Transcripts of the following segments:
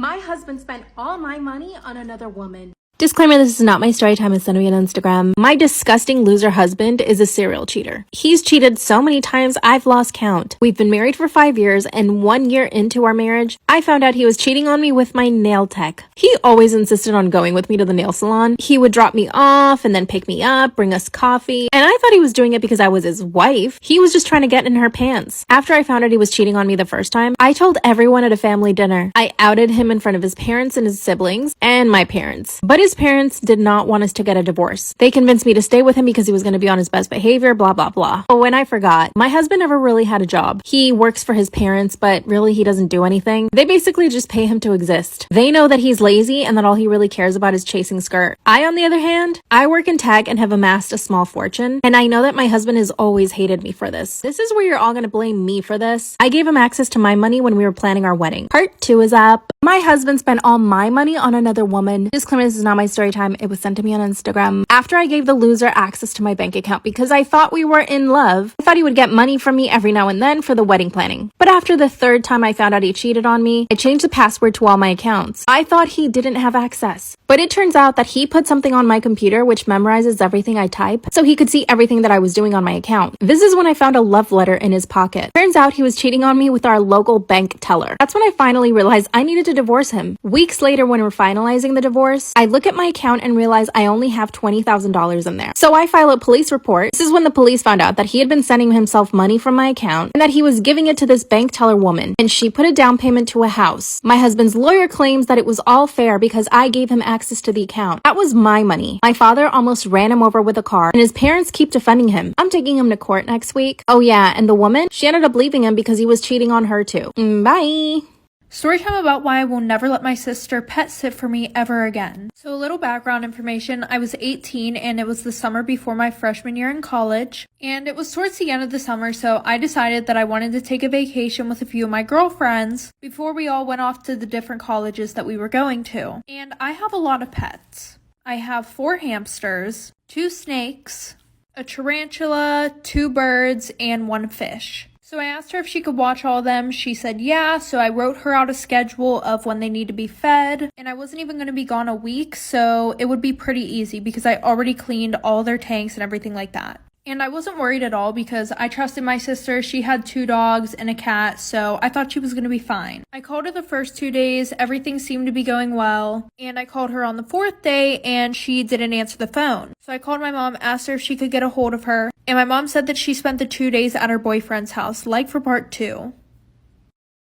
My husband spent all my money on another woman. Disclaimer, this is not my story time, as sent me on Instagram. My disgusting loser husband is a serial cheater. He's cheated so many times, I've lost count. We've been married for 5 years, and 1 year into our marriage, I found out he was cheating on me with my nail tech. He always insisted on going with me to the nail salon. He would drop me off and then pick me up, bring us coffee, and I thought he was doing it because I was his wife. He was just trying to get in her pants. After I found out he was cheating on me the first time, I told everyone at a family dinner. I outed him in front of his parents and his siblings, and my parents. But his parents did not want us to get a divorce. They convinced me to stay with him because he was going to be on his best behavior, blah, blah, blah. But when I forgot, my husband never really had a job. He works for his parents, but really he doesn't do anything. They basically just pay him to exist. They know that he's lazy and that all he really cares about is chasing skirt. I, on the other hand, I work in tech and have amassed a small fortune, and I know that my husband has always hated me for this. This is where you're all going to blame me for this. I gave him access to my money when we were planning our wedding. Part 2 is up. My husband spent all my money on another woman. Disclaimer, this is not my story time. It was sent to me on Instagram. After I gave the loser access to my bank account because I thought we were in love, I thought he would get money from me every now and then for the wedding planning. But after the 3rd time I found out he cheated on me, I changed the password to all my accounts. I thought he didn't have access. But it turns out that he put something on my computer which memorizes everything I type, so he could see everything that I was doing on my account. This is when I found a love letter in his pocket. Turns out he was cheating on me with our local bank teller. That's when I finally realized I needed to divorce him. Weeks later, when we're finalizing the divorce, I look at my account and realize I only have $20,000 in there. So I file a police report. This is when the police found out that he had been sending himself money from my account and that he was giving it to this bank teller woman, and she put a down payment to a house. My husband's lawyer claims that it was all fair because I gave him access to the account. That was my money. My father almost ran him over with a car, and his parents keep defending him. I'm taking him to court next week. Oh yeah, and the woman, she ended up leaving him because he was cheating on her too. Bye! Storytime about why I will never let my sister pet sit for me ever again. So a little background information, I was 18 and it was the summer before my freshman year in college. And it was towards the end of the summer, so I decided that I wanted to take a vacation with a few of my girlfriends before we all went off to the different colleges that we were going to. And I have a lot of pets. I have 4 hamsters, 2 snakes, a tarantula, 2 birds, and 1 fish. So I asked her if she could watch all of them. She said yeah, so I wrote her out a schedule of when they need to be fed. And I wasn't even going to be gone a week, so it would be pretty easy because I already cleaned all their tanks and everything like that. And I wasn't worried at all because I trusted my sister. She had 2 dogs and a cat, so I thought she was going to be fine. I called her the first 2 days. Everything seemed to be going well. And I called her on the 4th day and she didn't answer the phone. So I called my mom, asked her if she could get a hold of her. And my mom said that she spent the 2 days at her boyfriend's house, like for part 2.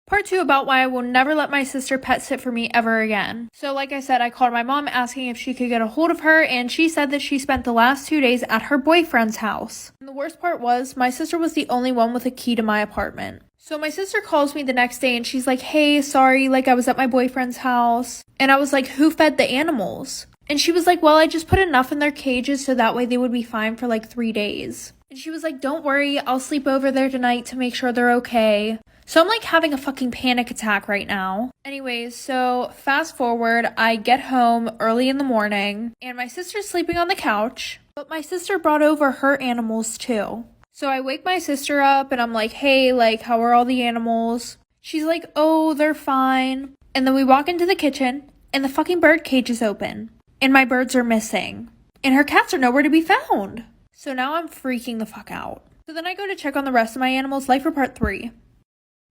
Part 2 about why I will never let my sister pet sit for me ever again. So like I said, I called my mom asking if she could get a hold of her, and she said that she spent the last 2 days at her boyfriend's house. And the worst part was, my sister was the only one with a key to my apartment. So my sister calls me the next day and she's like, hey, sorry, like I was at my boyfriend's house. And I was like, who fed the animals? And she was like, well, I just put enough in their cages so that way they would be fine for like 3 days. And she was like, don't worry, I'll sleep over there tonight to make sure they're okay. So I'm like having a fucking panic attack right now. Anyways, so fast forward, I get home early in the morning and my sister's sleeping on the couch, but my sister brought over her animals too. So I wake my sister up and I'm like, hey, like, how are all the animals? She's like, oh, they're fine. And then we walk into the kitchen and the fucking bird cage is open and my birds are missing and her cats are nowhere to be found. So now I'm freaking the fuck out. So then I go to check on the rest of my animals, like for part 3.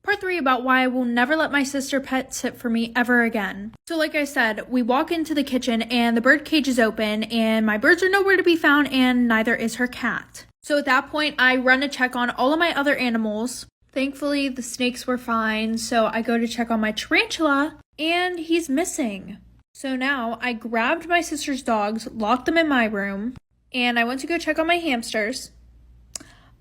Part 3 about why I will never let my sister pet sit for me ever again. So like I said, we walk into the kitchen and the bird cage is open and my birds are nowhere to be found and neither is her cat. So at that point, I run to check on all of my other animals. Thankfully, the snakes were fine, so I go to check on my tarantula and he's missing. So now I grabbed my sister's dogs, locked them in my room, and I went to go check on my hamsters.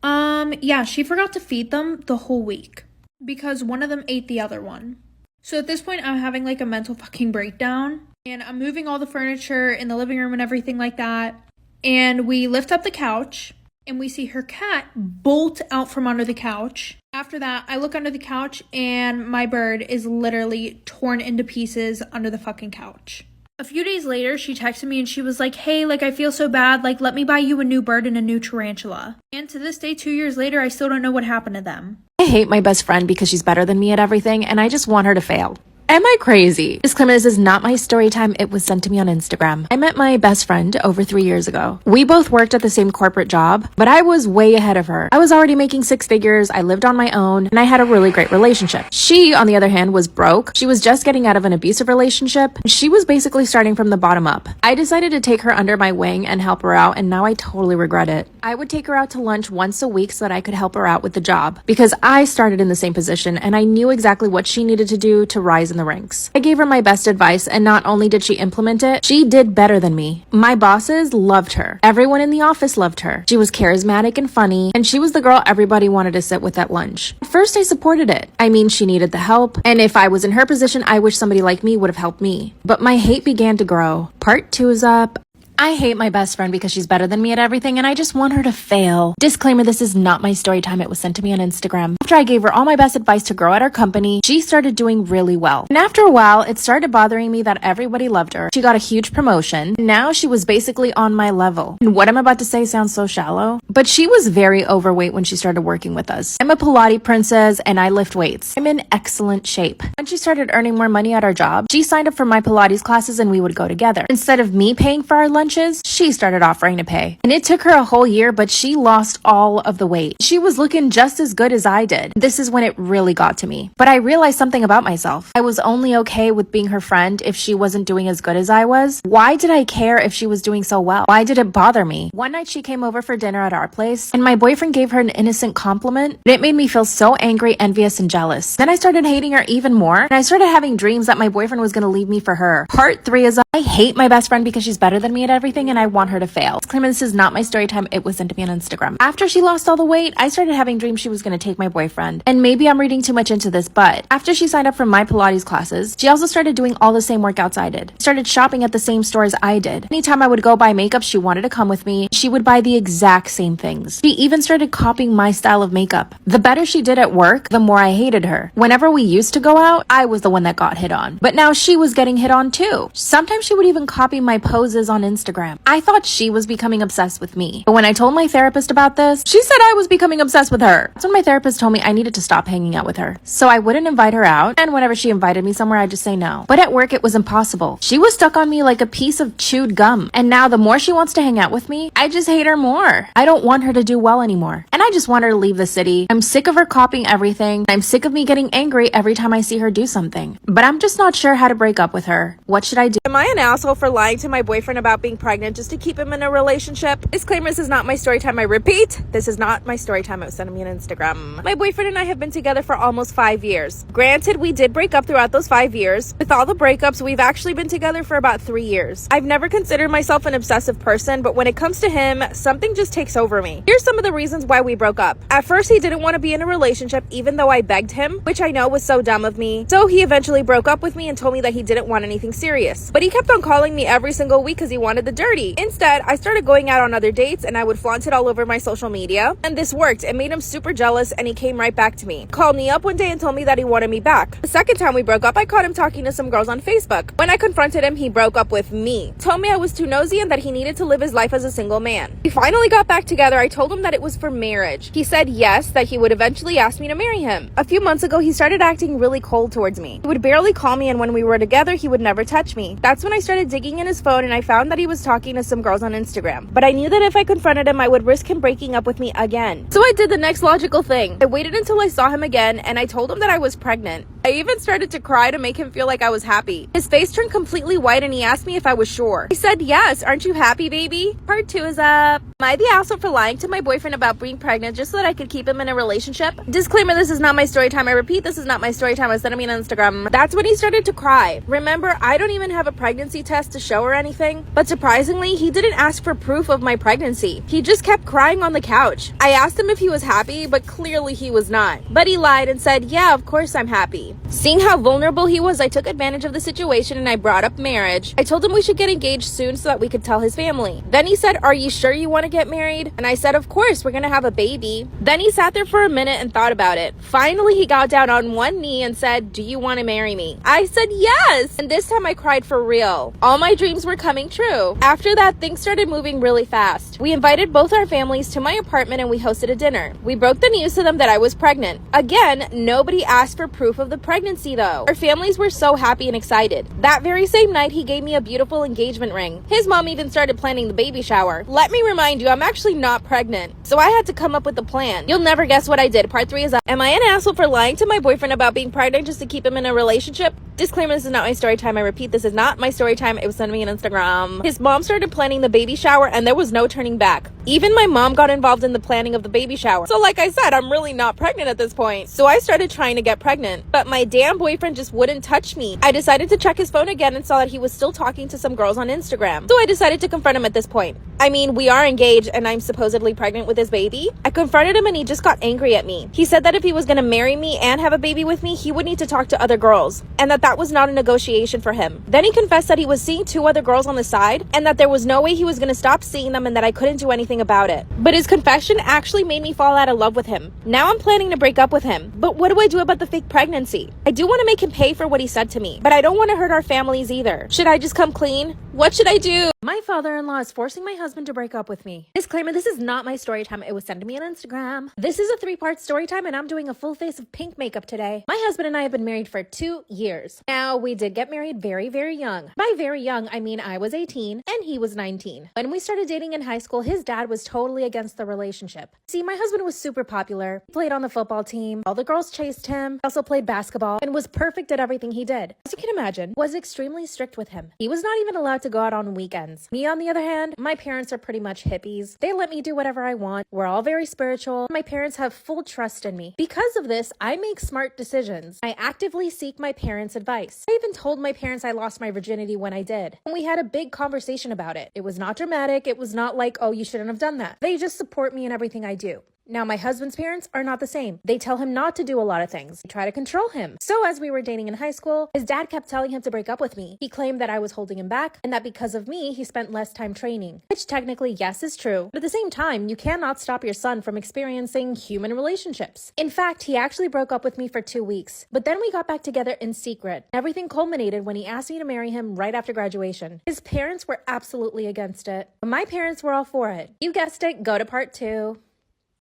Yeah, she forgot to feed them the whole week because one of them ate the other one. So at this point, I'm having like a mental fucking breakdown and I'm moving all the furniture in the living room and everything like that. And we lift up the couch and we see her cat bolt out from under the couch. After that, I look under the couch and my bird is literally torn into pieces under the fucking couch. A few days later, she texted me and she was like, hey, like, I feel so bad. Like, let me buy you a new bird and a new tarantula. And to this day, 2 years later, I still don't know what happened to them. I hate my best friend because she's better than me at everything, and I just want her to fail. Am I crazy? Disclaimer, this is not my story time. It was sent to me on Instagram. I met my best friend over 3 years ago. We both worked at the same corporate job, but I was way ahead of her. I was already making 6 figures, I lived on my own, and I had a really great relationship. She, on the other hand, was broke. She was just getting out of an abusive relationship. She was basically starting from the bottom up. I decided to take her under my wing and help her out, and now I totally regret it. I would take her out to lunch once a week so that I could help her out with the job, because I started in the same position and I knew exactly what she needed to do to rise in the ranks. I gave her my best advice, and not only did she implement it, she did better than me. My bosses loved her. Everyone in the office loved her. She was charismatic and funny, and she was the girl everybody wanted to sit with at lunch. At first, I supported it. I mean, she needed the help, and if I was in her position, I wish somebody like me would have helped me. But my hate began to grow. Part 2 is up. I hate my best friend because she's better than me at everything and I just want her to fail. Disclaimer, this is not my story time. It was sent to me on Instagram. After I gave her all my best advice to grow at our company, she started doing really well. And after a while, it started bothering me that everybody loved her. She got a huge promotion. Now she was basically on my level. And what I'm about to say sounds so shallow, but she was very overweight when she started working with us. I'm a Pilates princess and I lift weights. I'm in excellent shape. When she started earning more money at our job, she signed up for my Pilates classes and we would go together. Instead of me paying for our lunches, she started offering to pay. And it took her a whole year, but she lost all of the weight. She was looking just as good as I did. This is when it really got to me. But I realized something about myself. I was only okay with being her friend if she wasn't doing as good as I was. Why did I care if she was doing so well? Why did it bother me? One night she came over for dinner at our place, and my boyfriend gave her an innocent compliment. It made me feel so angry, envious, and jealous. Then I started hating her even more, and I started having dreams that my boyfriend was gonna leave me for her. Part 3 is I hate my best friend because she's better than me at everything and I want her to fail. Disclaimer, this is not my story time. It was sent to me on Instagram. After she lost all the weight, I started having dreams she was going to take my boyfriend. And maybe I'm reading too much into this, but after she signed up for my Pilates classes, she also started doing all the same workouts I did. Started shopping at the same stores I did. Anytime I would go buy makeup, she wanted to come with me. She would buy the exact same things. She even started copying my style of makeup. The better she did at work, the more I hated her. Whenever we used to go out, I was the one that got hit on. But now she was getting hit on too. Sometimes she would even copy my poses on Instagram. I thought she was becoming obsessed with me. But when I told my therapist about this, she said I was becoming obsessed with her. That's when my therapist told me I needed to stop hanging out with her. So I wouldn't invite her out, and whenever she invited me somewhere, I'd just say no. But at work, it was impossible. She was stuck on me like a piece of chewed gum. And now the more she wants to hang out with me, I just hate her more. I don't want her to do well anymore. And I just want her to leave the city. I'm sick of her copying everything. I'm sick of me getting angry every time I see her do something. But I'm just not sure how to break up with her. What should I do? Am I an asshole for lying to my boyfriend about being pregnant just to keep him in a relationship? Disclaimer, this is not my story time. I repeat, this is not my story time. It was sent to me on Instagram. My boyfriend and I have been together for almost 5 years. Granted, we did break up throughout those 5 years. With all the breakups, we've actually been together for about 3 years. I've never considered myself an obsessive person, but when it comes to him, something just takes over me. Here's some of the reasons why we broke up. At first, he didn't want to be in a relationship even though I begged him, which I know was so dumb of me. So he eventually broke up with me and told me that he didn't want anything serious. But he kept on calling me every single week because he wanted the dirty. Instead, I started going out on other dates and I would flaunt it all over my social media. And this worked. It made him super jealous and he came right back to me. Called me up one day and told me that he wanted me back. The second time we broke up, I caught him talking to some girls on Facebook. When I confronted him, he broke up with me. Told me I was too nosy and that he needed to live his life as a single man. We finally got back together. I told him that it was for marriage. He said yes, that he would eventually ask me to marry him. A few months ago, he started acting really cold towards me. He would barely call me, and when we were together, he would never touch me. That's when I started digging in his phone and I found that he was talking to some girls on Instagram. But I knew that if I confronted him, I would risk him breaking up with me again. So I did the next logical thing. I waited until I saw him again and I told him that I was pregnant. I even started to cry to make him feel like I was happy. His face turned completely white and he asked me if I was sure. I said yes. Aren't you happy, baby? Part 2 is up. Am I the asshole for lying to my boyfriend about being pregnant just so that I could keep him in a relationship? Disclaimer, this is not my story time. I repeat, this is not my story time. I sent him on Instagram. That's when he started to cry. Remember, I don't even have a pregnancy test to show or anything, but surprisingly, he didn't ask for proof of my pregnancy. He just kept crying on the couch. I asked him if he was happy, but clearly he was not. But he lied and said, yeah, of course I'm happy. Seeing how vulnerable he was, I took advantage of the situation and I brought up marriage. I told him we should get engaged soon so that we could tell his family. Then he said, are you sure you want to get married? And I said, of course, we're gonna have a baby. Then he sat there for a minute and thought about it. Finally, he got down on one knee and said, do you want to marry me? I said yes! And this time I cried for real. All my dreams were coming true. After that, things started moving really fast. We invited both our families to my apartment and we hosted a dinner. We broke the news to them that I was pregnant. Again, nobody asked for proof of the pregnancy though. Our families were so happy and excited. That very same night, he gave me a beautiful engagement ring. His mom even started planning the baby shower. Let me remind you, I'm actually not pregnant. So I had to come up with a plan. You'll never guess what I did. Part 3 is up. Am I an asshole for lying to my boyfriend about being pregnant just to keep him in a relationship? Disclaimer, this is not my story time. I repeat, this is not my story time. It was sent to me on Instagram. His mom started planning the baby shower and there was no turning back. Even my mom got involved in the planning of the baby shower. So like I said, I'm really not pregnant at this point. So I started trying to get pregnant, but my damn boyfriend just wouldn't touch me. I decided to check his phone again and saw that he was still talking to some girls on Instagram. So I decided to confront him at this point. I mean, we are engaged and I'm supposedly pregnant with his baby. I confronted him and he just got angry at me. He said that if he was going to marry me and have a baby with me, he would need to talk to other girls and that was not a negotiation for him. Then he confessed that he was seeing 2 other girls on the side and that there was no way he was going to stop seeing them and that I couldn't do anything about it. But his confession actually made me fall out of love with him. Now I'm planning to break up with him. But what do I do about the fake pregnancy? I do want to make him pay for what he said to me, but I don't want to hurt our families either. Should I just come clean? What should I do? My father-in-law is forcing my husband to break up with me. Disclaimer, this is not my story time. It was sent to me on Instagram. This is a 3-part story time and I'm doing a full face of pink makeup today. My husband and I have been married for 2 years. Now, we did get married very, very young. By very young, I mean I was 18 and he was 19. When we started dating in high school, his dad was totally against the relationship. See, my husband was super popular. He played on the football team. All the girls chased him. He also played basketball and was perfect at everything he did. As you can imagine, was extremely strict with him. He was not even allowed to go out on weekends. Me, on the other hand, my parents are pretty much hippies. They let me do whatever I want. We're all very spiritual. My parents have full trust in me. Because of this, I make smart decisions. I actively seek my parents' advice. I even told my parents I lost my virginity when I did. And we had a big conversation about it. It was not dramatic. It was not like, oh, you shouldn't have done that. They just support me in everything I do. Now, my husband's parents are not the same. They tell him not to do a lot of things. They try to control him. So as we were dating in high school, his dad kept telling him to break up with me. He claimed that I was holding him back and that because of me, he spent less time training. Which technically, yes, is true. But at the same time, you cannot stop your son from experiencing human relationships. In fact, he actually broke up with me for 2 weeks. But then we got back together in secret. Everything culminated when he asked me to marry him right after graduation. His parents were absolutely against it. But my parents were all for it. You guessed it, go to part 2.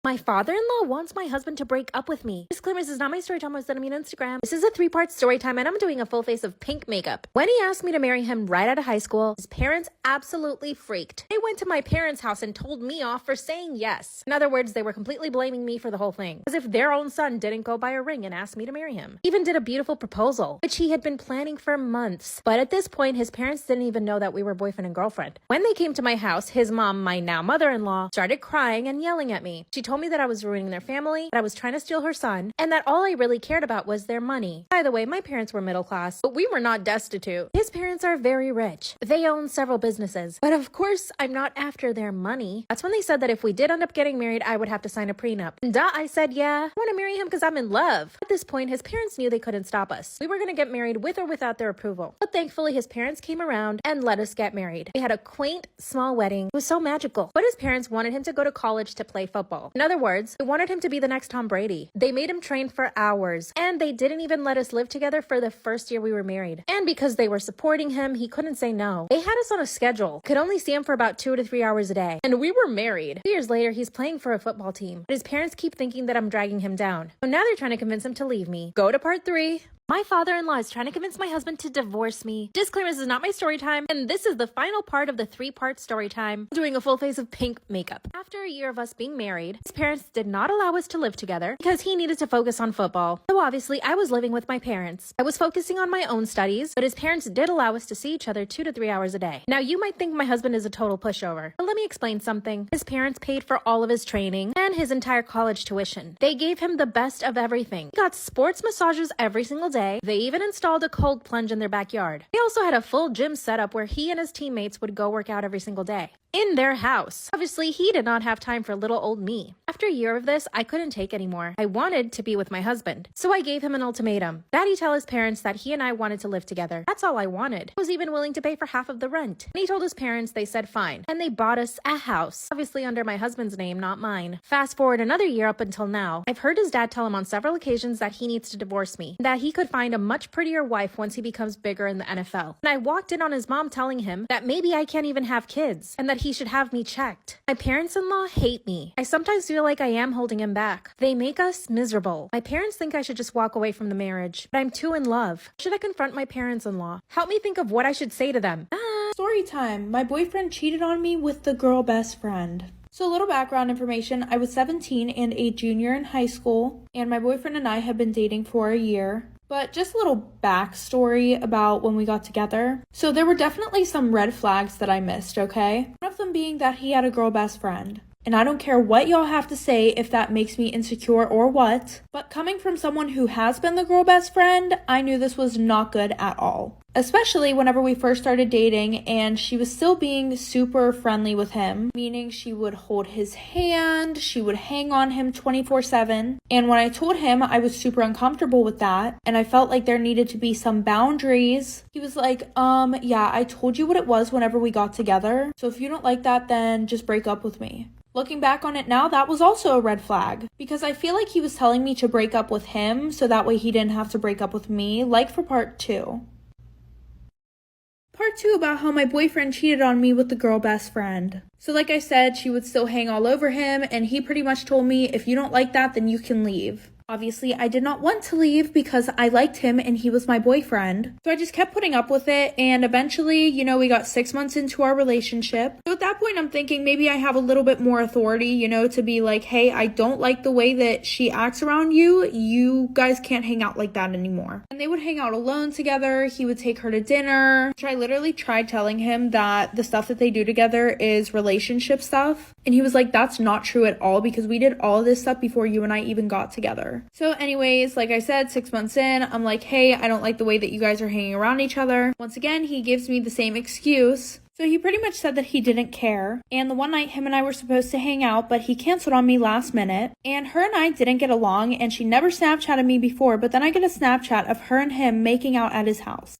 My father-in-law wants my husband to break up with me. Disclaimer, this is not my story time. I was sending me on Instagram. This is a 3-part story time and I'm doing a full face of pink makeup. When he asked me to marry him right out of high school, his parents absolutely freaked. They went to my parents' house and told me off for saying yes. In other words, they were completely blaming me for the whole thing. As if their own son didn't go buy a ring and ask me to marry him. Even did a beautiful proposal, which he had been planning for months. But at this point, his parents didn't even know that we were boyfriend and girlfriend. When they came to my house, his mom, my now mother-in-law, started crying and yelling at me. She told me that I was ruining their family, that I was trying to steal her son, and that all I really cared about was their money. By the way, my parents were middle class, but we were not destitute. His parents are very rich. They own several businesses. But of course, I'm not after their money. That's when they said that if we did end up getting married, I would have to sign a prenup. And I said, yeah, I want to marry him because I'm in love. At this point, his parents knew they couldn't stop us. We were going to get married with or without their approval. But thankfully, his parents came around and let us get married. We had a quaint, small wedding. It was so magical. But his parents wanted him to go to college to play football. In other words, they wanted him to be the next Tom Brady. They made him train for hours, and they didn't even let us live together for the first year we were married. And because they were supporting him, he couldn't say no. They had us on a schedule. Could only see him for about 2 to 3 hours a day. And we were married. 2 years later, he's playing for a football team. But his parents keep thinking that I'm dragging him down. So now they're trying to convince him to leave me. Go to part 3. My father-in-law is trying to convince my husband to divorce me. Disclaimer, this is not my story time, and this is the final part of the 3-part story time. I'm doing a full face of pink makeup. After a year of us being married, his parents did not allow us to live together because he needed to focus on football. So obviously, I was living with my parents. I was focusing on my own studies, but his parents did allow us to see each other 2 to 3 hours a day. Now, you might think my husband is a total pushover, but let me explain something. His parents paid for all of his training and his entire college tuition. They gave him the best of everything. He got sports massages every single day. They even installed a cold plunge in their backyard. They also had a full gym setup where he and his teammates would go work out every single day. In their house. Obviously, he did not have time for little old me. After a year of this, I couldn't take anymore. I wanted to be with my husband. So I gave him an ultimatum. That he tell his parents that he and I wanted to live together. That's all I wanted. I was even willing to pay for half of the rent. And he told his parents, they said fine. And they bought us a house. Obviously under my husband's name, not mine. Fast forward another year up until now. I've heard his dad tell him on several occasions that he needs to divorce me. That he could find a much prettier wife once he becomes bigger in the NFL. And I walked in on his mom telling him that maybe I can't even have kids. And that that he should have me checked. My parents-in-law hate me. I sometimes feel like I am holding him back. They make us miserable. My parents think I should just walk away from the marriage, but I'm too in love. Should I confront my parents-in-law? Help me think of what I should say to them. Story time. My boyfriend cheated on me with the girl best friend. So a little background information. I was 17 and a junior in high school, and my boyfriend and I had been dating for a year. But just a little backstory about when we got together. So there were definitely some red flags that I missed, okay? One of them being that he had a girl best friend. And I don't care what y'all have to say if that makes me insecure or what. But coming from someone who has been the girl best friend, I knew this was not good at all. Especially whenever we first started dating and she was still being super friendly with him, meaning she would hold his hand, she would hang on him 24/7. And when I told him I was super uncomfortable with that and I felt like there needed to be some boundaries, he was like, yeah, I told you what it was whenever we got together. So if you don't like that, then just break up with me. Looking back on it now, that was also a red flag because I feel like he was telling me to break up with him so that way he didn't have to break up with me, like for part 2. Part 2 about how my boyfriend cheated on me with the girl best friend. So like I said, she would still hang all over him and he pretty much told me, if you don't like that, then you can leave. Obviously, I did not want to leave because I liked him and he was my boyfriend. So I just kept putting up with it, and eventually, we got 6 months into our relationship. So at that point, I'm thinking maybe I have a little bit more authority, to be like, hey, I don't like the way that she acts around you. You guys can't hang out like that anymore. And they would hang out alone together. He would take her to dinner, which I literally tried telling him that the stuff that they do together is relationship stuff. And he was like, that's not true at all because we did all of this stuff before you and I even got together. So anyways, like I said, 6 months in, I'm like, hey, I don't like the way that you guys are hanging around each other. Once again, he gives me the same excuse. So he pretty much said that he didn't care. And the one night him and I were supposed to hang out, but he canceled on me last minute. And her and I didn't get along and she never Snapchatted me before, but then I get a Snapchat of her and him making out at his house.